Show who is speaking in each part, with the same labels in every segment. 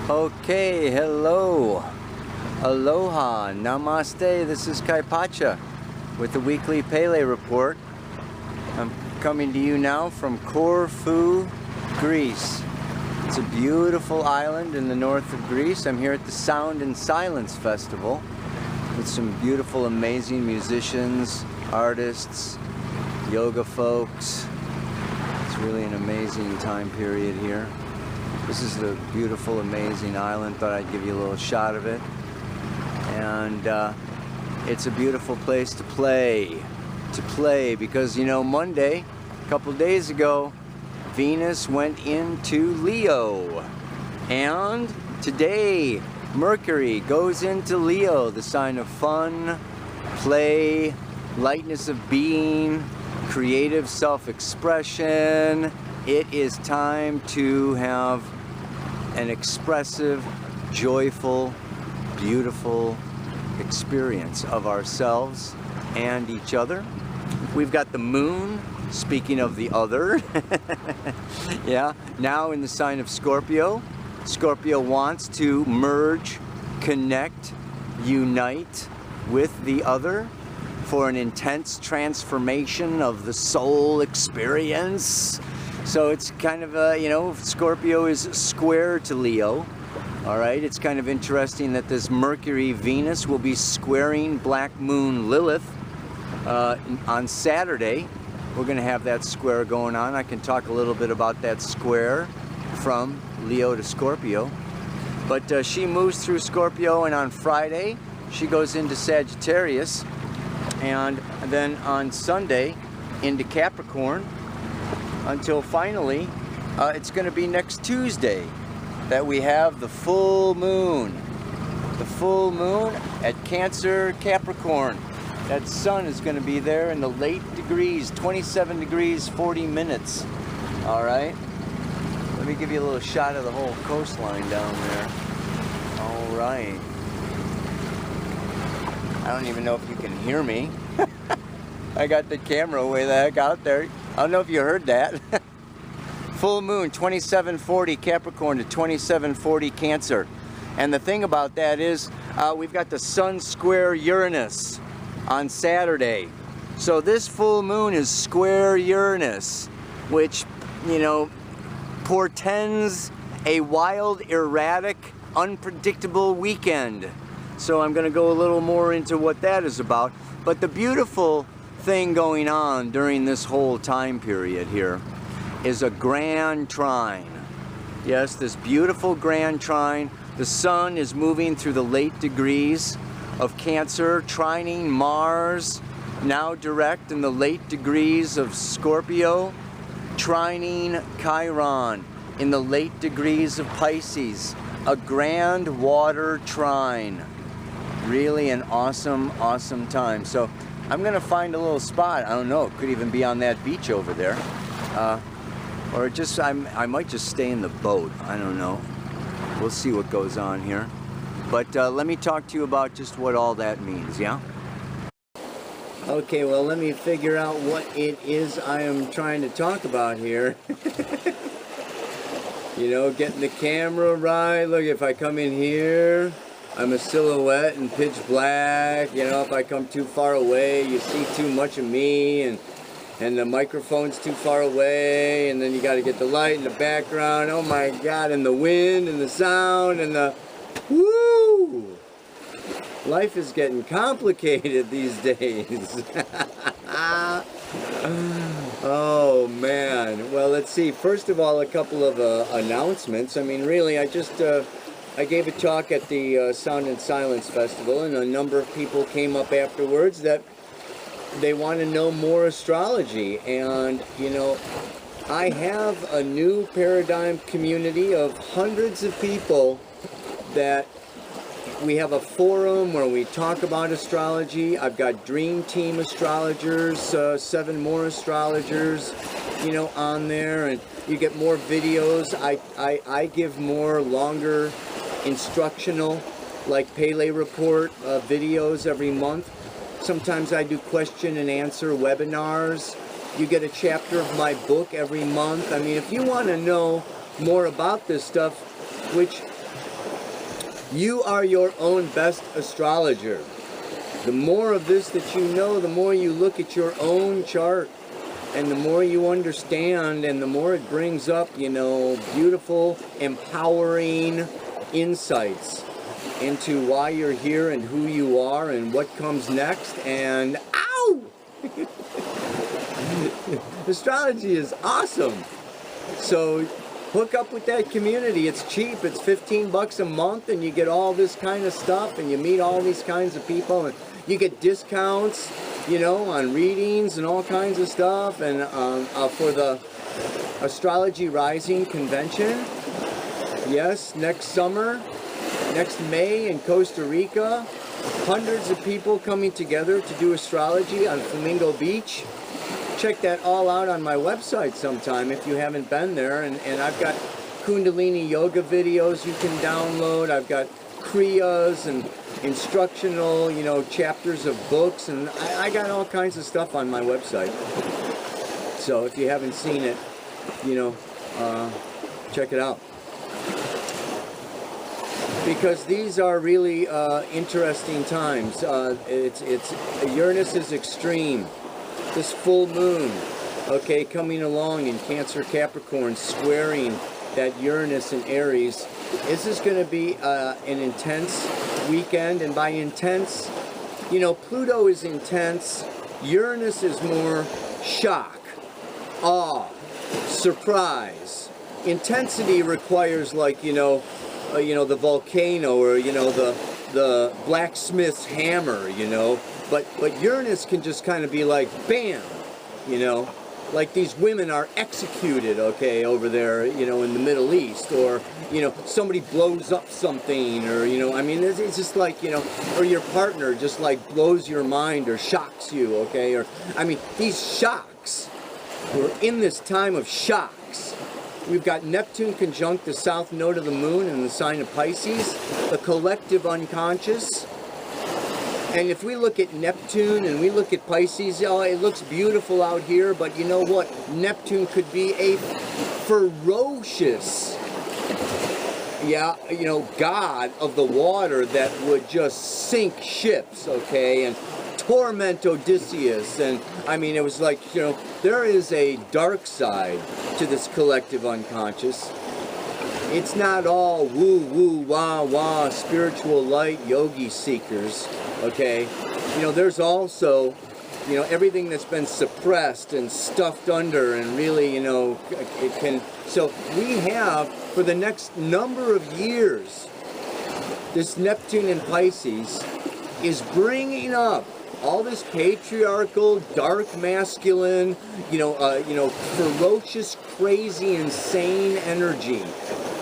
Speaker 1: Okay, hello, aloha, namaste. This is Kaipacha with the weekly Pele Report. I'm coming to you now from Corfu, Greece. It's a beautiful island in the north of Greece. I'm here at the Sound and Silence Festival with some beautiful, amazing musicians, artists, yoga folks. It's really an amazing time period here. This is the beautiful, amazing island. Thought I'd give you a little shot of it. And it's a beautiful place to play. Because, you know, Monday, a couple days ago, Venus went into Leo. And today, Mercury goes into Leo, the sign of fun, play, lightness of being, creative self-expression. It is time to have an expressive, joyful, beautiful experience of ourselves and each other. We've got the moon, speaking of the other, yeah, now in the sign of Scorpio. Scorpio wants to merge, connect, unite with the other for an intense transformation of the soul experience. So it's kind of a, you know, Scorpio is square to Leo. All right, it's kind of interesting that this Mercury-Venus will be squaring Black Moon Lilith on Saturday. We're going to have that square going on. I can talk a little bit about that square from Leo to Scorpio. But she moves through Scorpio, and on Friday she goes into Sagittarius, and then on Sunday into Capricorn, until finally it's going to be next Tuesday that we have the full moon. The full moon at Cancer Capricorn. That sun is going to be there in the late degrees, 27 degrees, 40 minutes. All right. Let me give you a little shot of the whole coastline down there. All right. I don't even know if you can hear me. I got the camera way the heck out there. I don't know if you heard that. Full moon, 2740 Capricorn to 2740 Cancer. And the thing about that is we've got the sun square Uranus on Saturday. So this full moon is square Uranus, which, you know, portends a wild, erratic, unpredictable weekend. So I'm going to go a little more into what that is about. But the beautiful thing going on during this whole time period here is a grand trine. Yes, this beautiful grand trine. The sun is moving through the late degrees of Cancer, trining Mars, now direct in the late degrees of Scorpio, trining Chiron in the late degrees of Pisces. A grand water trine. Really an awesome, awesome time. So I'm gonna find a little spot. I don't know, it could even be on that beach over there. Or just, I might just stay in the boat. I don't know. We'll see what goes on here. But let me talk to you about just what all that means, yeah? Okay, well, let me figure out what it is I am trying to talk about here. You know, getting the camera right. Look, if I come in here, I'm a silhouette in pitch black. You know, if I come too far away, you see too much of me, and the microphone's too far away, and then you got to get the light in the background. Oh my God, and the wind, and the sound, and the woo! Life is getting complicated these days. Oh man. Well, let's see. First of all, a couple of announcements. I mean, really, I gave a talk at the Sound and Silence Festival, and a number of people came up afterwards that they want to know more astrology. And, you know, I have a new Paradigm community of hundreds of people that we have a forum where we talk about astrology. I've got Dream Team astrologers, 7 more astrologers, you know, on there, and you get more videos. I give more longer instructional, like Pele Report videos every month. Sometimes I do question and answer webinars. You get a chapter of my book every month. I mean, if you want to know more about this stuff, which You are your own best astrologer. The more of this that you know, the more you look at your own chart, and the more you understand, and the more it brings up, you know, beautiful, empowering insights into why you're here and who you are and what comes next. And ow! Astrology is awesome. So hook up with that community. It's cheap. It's 15 bucks a month, and you get all this kind of stuff, and you meet all these kinds of people, and you get discounts, you know, on readings and all kinds of stuff. And for the Astrology Rising Convention, yes, next summer, next May in Costa Rica, hundreds of people coming together to do astrology on Flamingo Beach. Check that all out on my website sometime if you haven't been there. And I've got Kundalini yoga videos you can download. I've got kriyas and instructional, you know, chapters of books, and I got all kinds of stuff on my website. So if you haven't seen it, you know, check it out. Because these are really interesting times. It's Uranus is extreme. This full moon, okay, coming along in Cancer Capricorn, squaring that Uranus in Aries. This is going to be an intense weekend, and by intense, you know, Pluto is intense. Uranus is more shock, awe, surprise. Intensity requires, like, you know, the volcano, or, you know, the blacksmith's hammer, you know. But Uranus can just kind of be like, bam, you know, like these women are executed, okay, over there, you know, in the Middle East, or, you know, somebody blows up something, or, you know, I mean, it's just like, you know, or your partner just like blows your mind or shocks you, okay, or, I mean, these shocks, we're in this time of shocks. We've got Neptune conjunct the south node of the moon in the sign of Pisces, the collective unconscious. And if we look at Neptune and we look at Pisces, oh, it looks beautiful out here, but you know what? Neptune could be a ferocious, yeah, you know, god of the water that would just sink ships, okay, and torment Odysseus. And I mean, it was like, you know, there is a dark side to this collective unconscious. It's not all woo woo wah wah spiritual light yogi seekers, okay? You know, there's also, you know, everything that's been suppressed and stuffed under, and really, you know, it can. So we have, for the next number of years, this Neptune in Pisces is bringing up all this patriarchal, dark masculine, you know, ferocious, crazy, insane energy,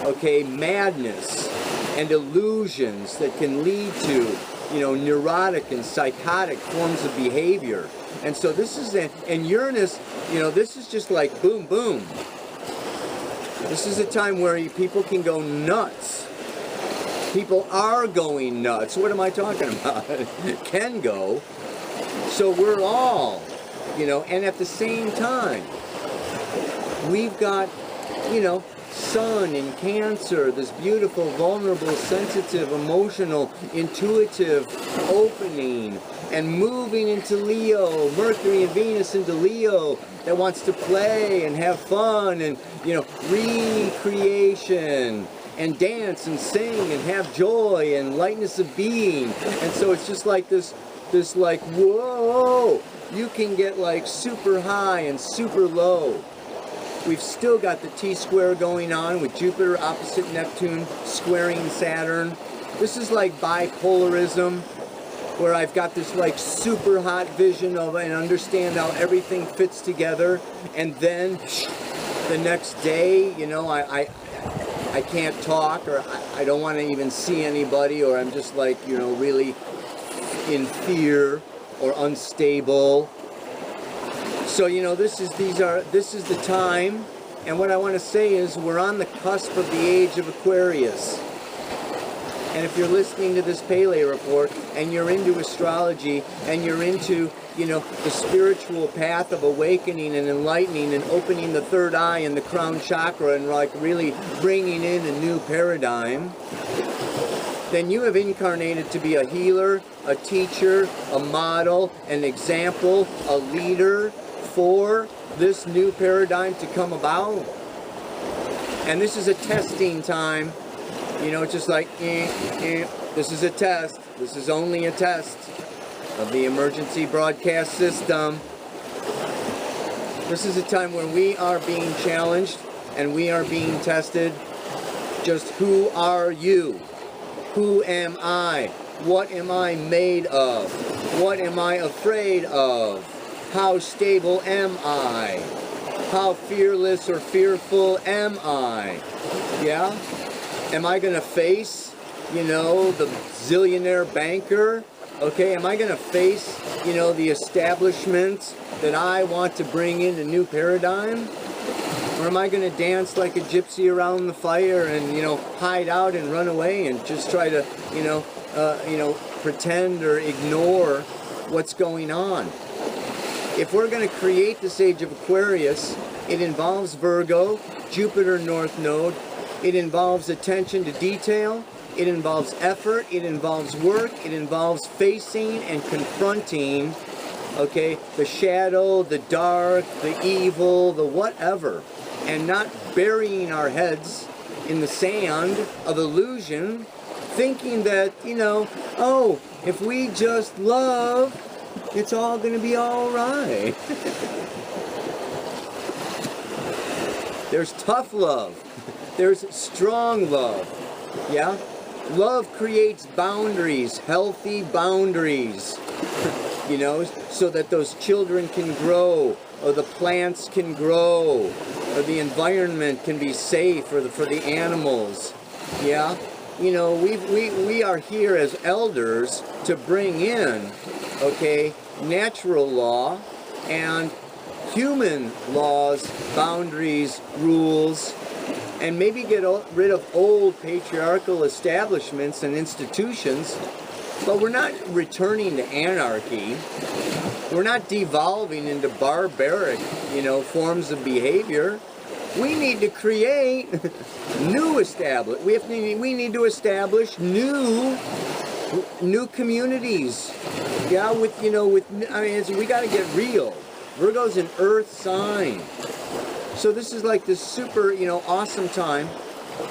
Speaker 1: okay, madness and illusions that can lead to, you know, neurotic and psychotic forms of behavior. And so this is, and Uranus, you know, this is just like boom, boom. This is a time where people can go nuts. People are going nuts. What am I talking about? Can go. So we're all, you know, and at the same time, we've got, you know, Sun in Cancer, this beautiful, vulnerable, sensitive, emotional, intuitive opening, and moving into Leo, Mercury and Venus into Leo, that wants to play and have fun and, you know, recreation and dance and sing and have joy and lightness of being. And so it's just like this like, whoa, you can get like super high and super low. We've still got the T-square going on with Jupiter opposite Neptune squaring Saturn. This is like bipolarism, where I've got this like super hot vision of and understand how everything fits together, and then the next day, you know, I can't talk, or I don't want to even see anybody, or I'm just like, you know, really in fear or unstable. So, you know, this is the time, and what I want to say is we're on the cusp of the age of Aquarius. And if you're listening to this Pele Report and you're into astrology and you're into, you know, the spiritual path of awakening and enlightening and opening the third eye and the crown chakra and like really bringing in a new paradigm, then you have incarnated to be a healer, a teacher, a model, an example, a leader for this new paradigm to come about. And this is a testing time. You know, it's just like, this is a test. This is only a test of the emergency broadcast system. This is a time where we are being challenged and we are being tested. Just who are you? Who am I? What am I made of? What am I afraid of? How stable am I? How fearless or fearful am I? Yeah? Am I going to face, you know, the zillionaire banker? Okay, am I going to face, you know, the establishment that I want to bring in a new paradigm? Or am I going to dance like a gypsy around the fire and, you know, hide out and run away and just try to, you know, pretend or ignore what's going on? If we're going to create this age of Aquarius, it involves Virgo, Jupiter North Node. It involves attention to detail. It involves effort. It involves work. It involves facing and confronting, okay, the shadow, the dark, the evil, the whatever, and not burying our heads in the sand of illusion, thinking that, you know, oh, if we just love, it's all going to be all right. There's tough love. There's strong love. Yeah? Love creates boundaries, healthy boundaries. You know, so that those children can grow, or the plants can grow, or the environment can be safe for the animals. Yeah? You know, we are here as elders to bring in, okay, natural law and human laws, boundaries, rules, and maybe get rid of old patriarchal establishments and institutions. But we're not returning to anarchy. We're not devolving into barbaric, you know, forms of behavior. We need to create new we need to establish new communities. Yeah, we got to get real. Virgo's an earth sign. So this is like this super, you know, awesome time.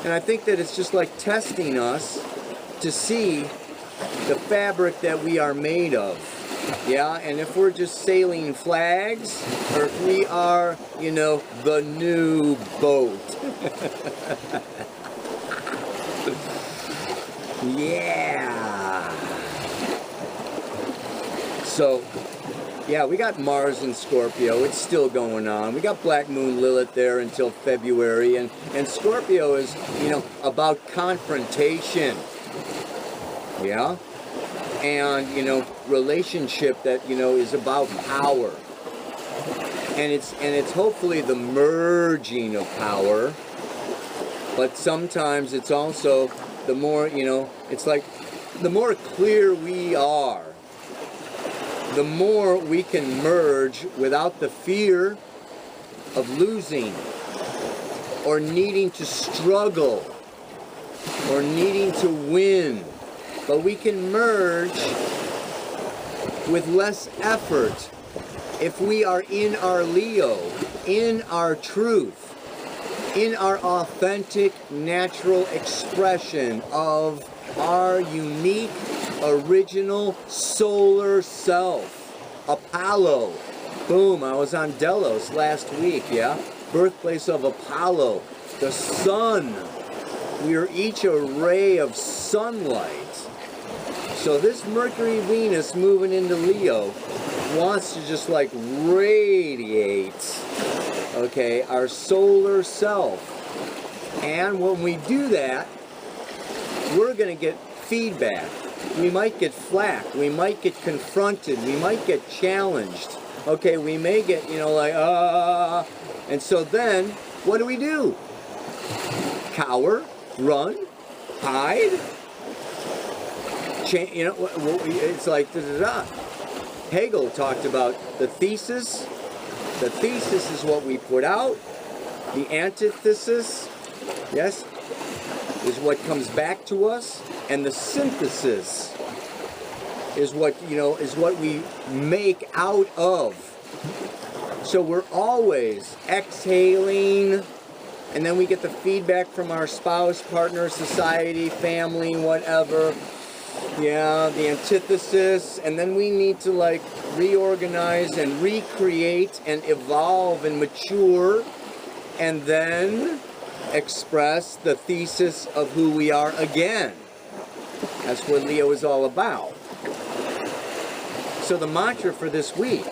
Speaker 1: And I think that it's just like testing us to see the fabric that we are made of. Yeah, and if we're just sailing flags, or if we are, you know, the new boat. Yeah. So, yeah, we got Mars in Scorpio. It's still going on. We got Black Moon Lilith there until February. And Scorpio is, you know, about confrontation. Yeah? And, you know, relationship that, you know, is about power. And it's hopefully the merging of power. But sometimes it's also the more, you know, it's like the more clear we are, the more we can merge without the fear of losing or needing to struggle or needing to win. But we can merge with less effort if we are in our Leo, in our truth, in our authentic, natural expression of our unique, original solar self. Apollo. Boom, I was on Delos last week, yeah? Birthplace of Apollo. The sun. We are each a ray of sunlight. So this Mercury-Venus moving into Leo wants to just like radiate, okay, our solar self. And when we do that, we're going to get feedback. We might get flack. We might get confronted. We might get challenged. Okay, we may get, you know, like, And so then, what do? Cower? Run? Hide? You know, it's like Hegel talked about the thesis. The thesis is what we put out. The antithesis, yes, is what comes back to us, and the synthesis is what, you know, is what we make out of. So we're always exhaling, and then we get the feedback from our spouse, partner, society, family, whatever. Yeah, the antithesis, and then we need to like reorganize and recreate and evolve and mature, and then express the thesis of who we are again. That's what Leo is all about. So the mantra for this week: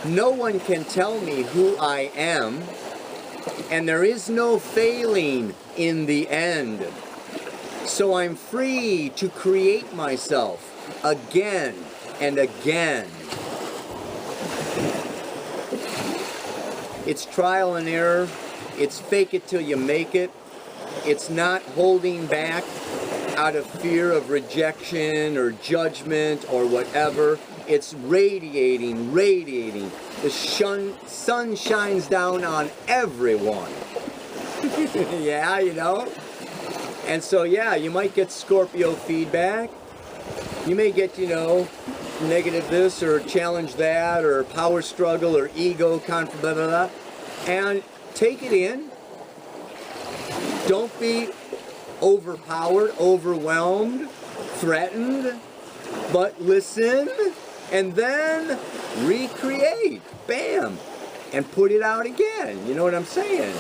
Speaker 1: no one can tell me who I am, and there is no failing in the end. So I'm free to create myself again and again. It's trial and error. It's fake it till you make it. It's not holding back out of fear of rejection or judgment or whatever. It's radiating, radiating. The sun shines down on everyone. Yeah, you know? And so, yeah, you might get Scorpio feedback. You may get, you know, negative this or challenge that or power struggle or ego conflict, blah, blah, blah. And take it in. Don't be overpowered, overwhelmed, threatened, but listen and then recreate. Bam! And put it out again. You know what I'm saying?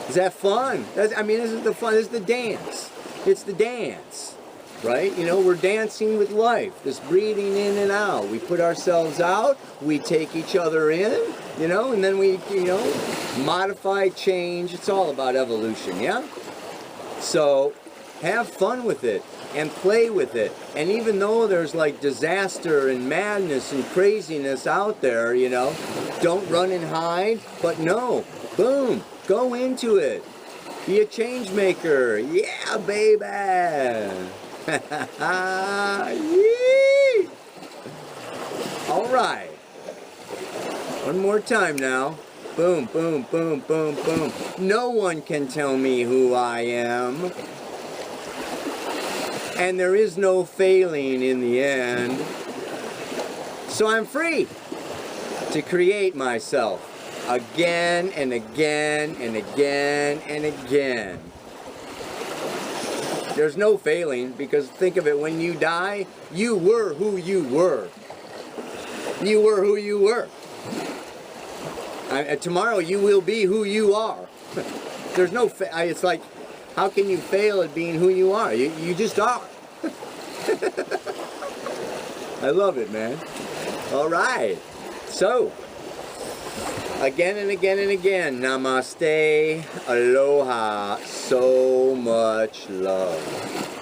Speaker 1: Is that fun? I mean, isn't the fun? It's the dance. It's the dance, right? You know, we're dancing with life, just breathing in and out. We put ourselves out, we take each other in, you know, and then we, you know, modify, change. It's all about evolution, yeah? So, have fun with it and play with it. And even though there's like disaster and madness and craziness out there, you know, don't run and hide, but no, boom. Go into it. Be a change maker. Yeah, baby. All right. One more time now. Boom, boom, boom, boom, boom. No one can tell me who I am. And there is no failing in the end. So I'm free to create myself. Again and again and again and again. There's no failing, because think of it, when you die, you were who you were. You were who you were. Tomorrow you will be who you are. There's no, it's like, how can you fail at being who you are? You just are. I love it, man. All right. So, again and again and again, namaste, aloha, so much love.